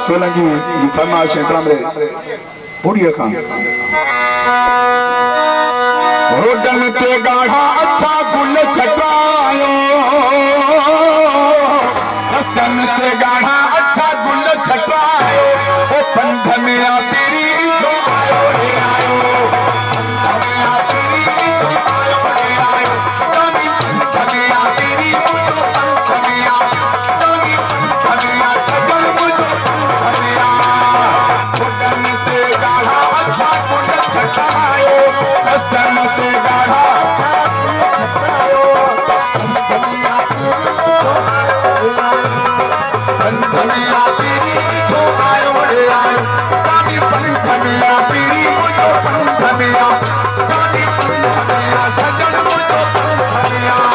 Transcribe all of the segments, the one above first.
सोलंकी जी फरमाइश इकराम रे बुढ़ी खां रोडन ते गाढ़ा अच्छा गुल छटायो रस्तन ते गाढ़ा अच्छा गुल छटायो ओ पंथ में आ तेरी जो आयो रे आयो पंथ में आ तेरी जो आयो रे आयो जानी पंथ में आ तेरी मुझो पंथ में आ जानी पंथ में आ सगल मुझो पंथ में आ रोडन ते गाढ़ा अच्छा गुल छटायो रस्तन ते गाढ़ा अच्छा गुल छटायो पंथ में आ तेरी जो आयो रे आयो जानी पंथ में आ तेरी मुझो पंथ में आ जानी पंथ में आ सजन मुझो पंथ में आ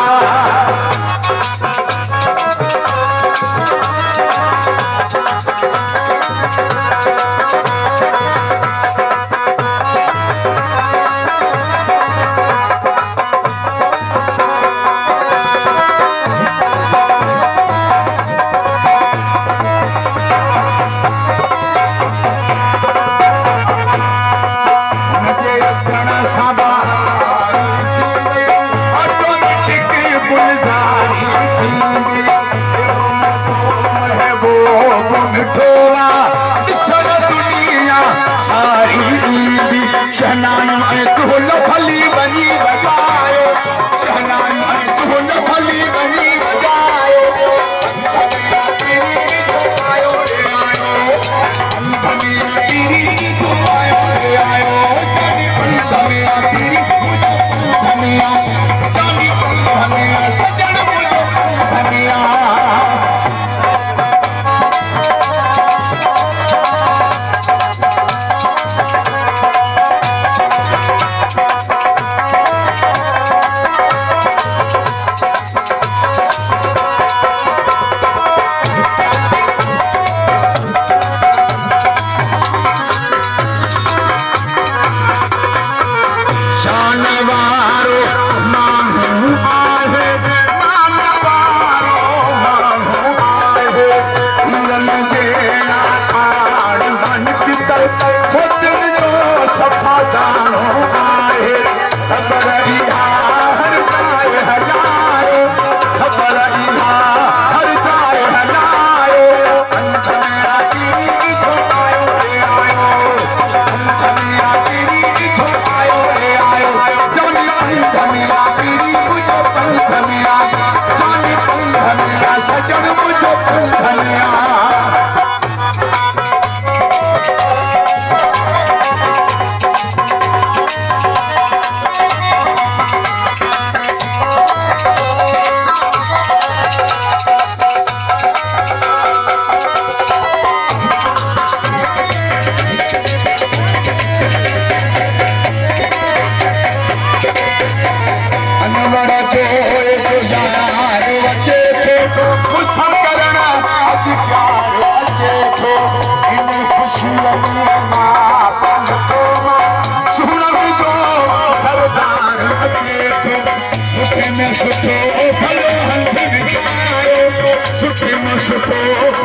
सुठो भलो हंध विछायो सुठे में सुठो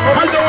भलो